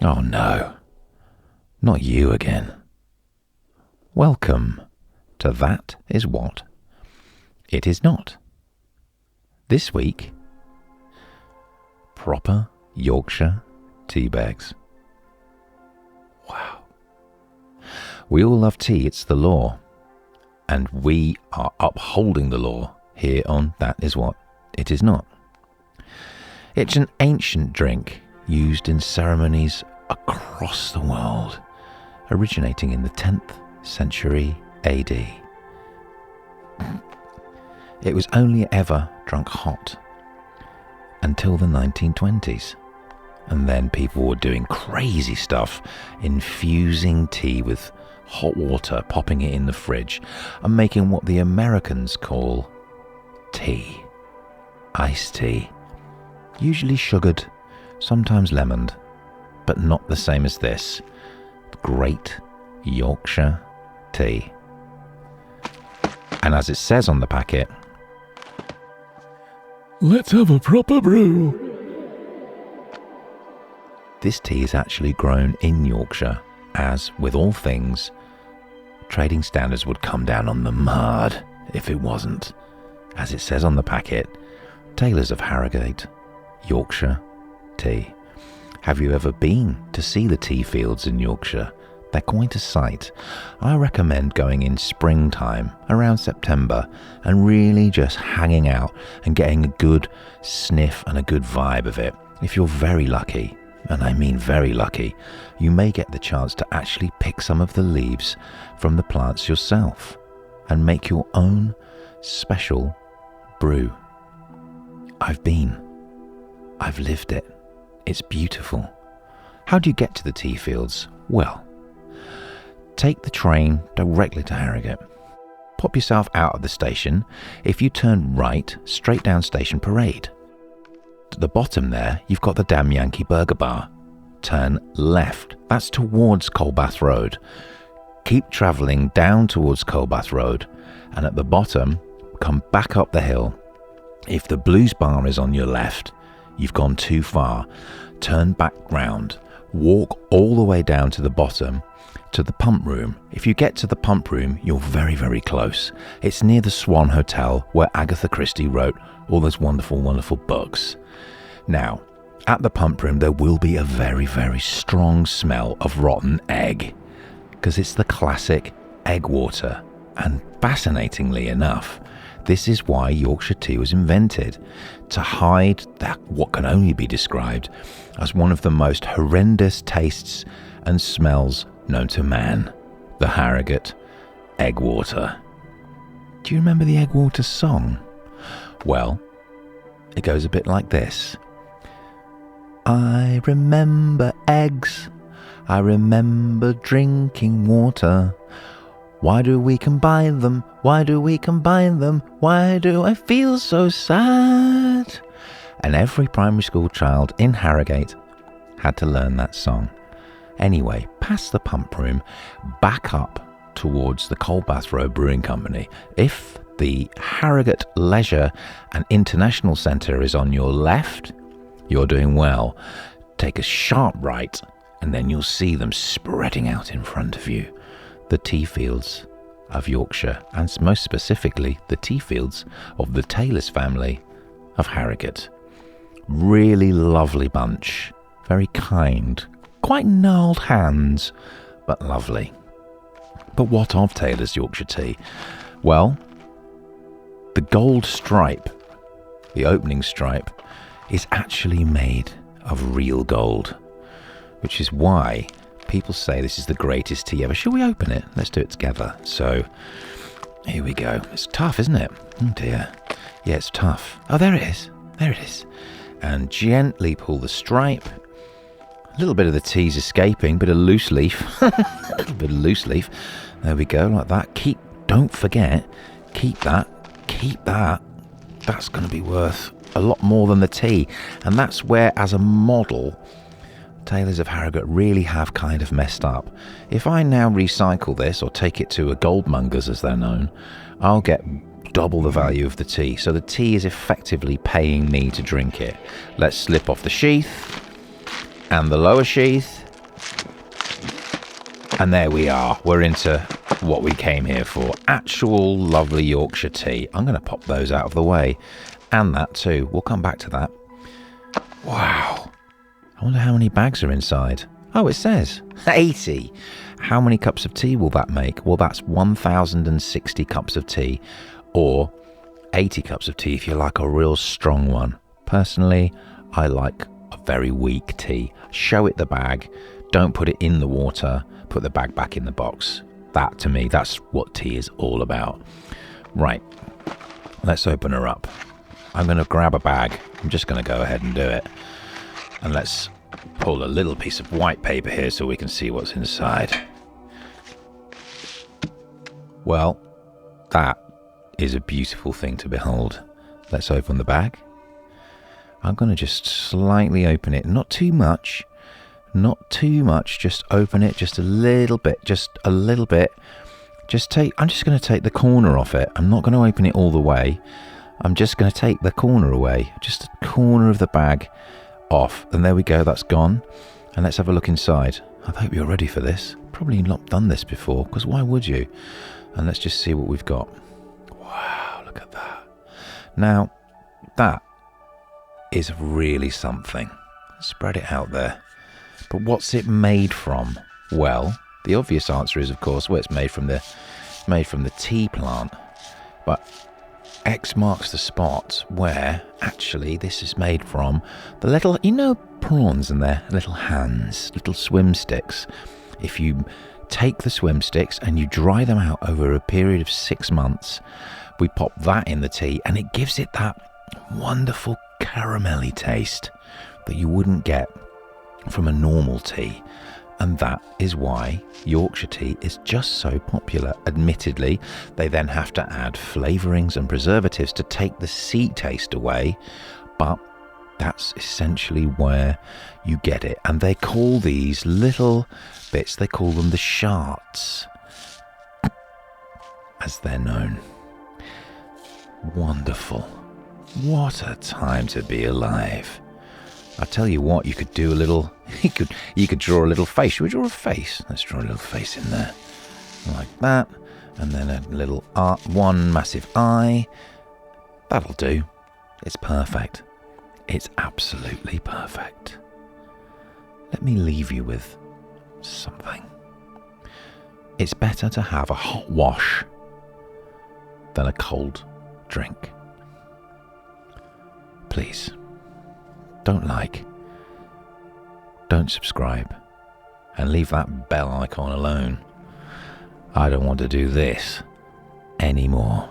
Oh no, not you again. Welcome to That Is What It Is Not. This week, proper Yorkshire tea bags. Wow. We all love tea, it's the law. And we are upholding the law here on That Is What It Is Not. It's an ancient drink used in ceremonies across the world, originating in the 10th century AD. It was only ever drunk hot until the 1920s. And then people were doing crazy stuff, infusing tea with hot water, popping it in the fridge, and making what the Americans call tea. Iced tea. Usually sugared, sometimes lemoned, but not the same as this. Great Yorkshire tea. And as it says on the packet, let's have a proper brew. This tea is actually grown in Yorkshire, as with all things, trading standards would come down on the mud if it wasn't. As it says on the packet, Taylors of Harrogate, Yorkshire tea. Have you ever been to see the tea fields in Yorkshire? They're quite a sight. I recommend going in springtime, around September, and really just hanging out and getting a good sniff and a good vibe of it. If you're very lucky, and I mean very lucky, you may get the chance to actually pick some of the leaves from the plants yourself and make your own special brew. I've been. I've lived it. It's beautiful. How do you get to the tea fields? Well, take the train directly to Harrogate. Pop yourself out of the station. If you turn right, straight down Station Parade. At the bottom there, you've got the Damn Yankee Burger Bar. Turn left. That's towards Coldbath Road. Keep travelling down towards Coldbath Road, and at the bottom, come back up the hill. If the Blues Bar is on your left, you've gone too far. Turn back round. Walk all the way down to the bottom to the pump room. If you get to the pump room, you're very, very close. It's near the Swan Hotel where Agatha Christie wrote all those wonderful, wonderful books. Now, at the pump room, there will be a very, very strong smell of rotten egg, because it's the classic egg water. And fascinatingly enough, this is why Yorkshire tea was invented, to hide that what can only be described as one of the most horrendous tastes and smells known to man, the Harrogate egg water. Do you remember the egg water song? Well, it goes a bit like this. I remember eggs, I remember drinking water. Why do we combine them? Why do we combine them? Why do I feel so sad? And every primary school child in Harrogate had to learn that song. Anyway, past the pump room, back up towards the Coldbath Road Brewing Company. If the Harrogate Leisure and International Centre is on your left, you're doing well. Take a sharp right, and then you'll see them spreading out in front of you. The tea fields of Yorkshire, and most specifically the tea fields of the Taylors family of Harrogate. Really lovely bunch, very kind, quite gnarled hands, but lovely. But what of Taylor's Yorkshire tea? Well, the gold stripe, the opening stripe, is actually made of real gold, which is why people say this is the greatest tea ever. Shall we open it? Let's do it together. So, here we go. It's tough, isn't it? Oh dear. Yeah, it's tough. Oh, there it is. There it is. And gently pull the stripe. A little bit of the tea's escaping. Bit of loose leaf. A little bit of loose leaf. There we go, like that. Don't forget, keep that. That's going to be worth a lot more than the tea. And that's where, as a model, Taylors of Harrogate really have kind of messed up. If I now recycle this, or take it to a goldmongers as they're known, I'll get double the value of the tea. So the tea is effectively paying me to drink it. Let's slip off the sheath and the lower sheath, And there we are. We're into what we came here for. Actual lovely Yorkshire tea. I'm going to pop those out of the way. And that too. We'll come back to that. Wow. I wonder how many bags are inside. Oh, it says 80. How many cups of tea will that make? Well, that's 1,060 cups of tea. Or 80 cups of tea if you like a real strong one. Personally, I like a very weak tea. Show it the bag. Don't put it in the water. Put the bag back in the box. That, to me, that's what tea is all about. Right. Let's open her up. I'm going to grab a bag. I'm just going to go ahead and do it. And let's pull a little piece of white paper here so we can see what's inside. Well, that is a beautiful thing to behold. Let's open the bag. I'm going to just slightly open it. Not too much. Not too much. Just open it just a little bit. Just a little bit. I'm just going to take the corner off it. I'm not going to open it all the way. I'm just going to take the corner away. Just a corner of the bag off. And there we go. That's gone. And let's have a look inside. I hope you're ready for this. Probably not done this before, because why would you? And let's just see what we've got. Wow, look at that. Now, that is really something. Spread it out there. But what's it made from? Well, the obvious answer is, of course, well, it's made from the tea plant. But X marks the spot where actually this is made from the little, prawns and their little hands, little swim sticks. If you take the swim sticks and you dry them out over a period of 6 months, we pop that in the tea and it gives it that wonderful caramelly taste that you wouldn't get from a normal tea. And that is why Yorkshire tea is just so popular. Admittedly, they then have to add flavourings and preservatives to take the sea taste away, but that's essentially where you get it. And they call these little bits, they call them the sharts, as they're known. Wonderful. What a time to be alive. I tell you what, you could do a little, you could draw a little face. Should we draw a face? Let's draw a little face in there. Like that. And then a little one massive eye. That'll do. It's perfect. It's absolutely perfect. Let me leave you with something. It's better to have a hot wash than a cold drink. Please, don't subscribe, and leave that bell icon alone. I don't want to do this anymore.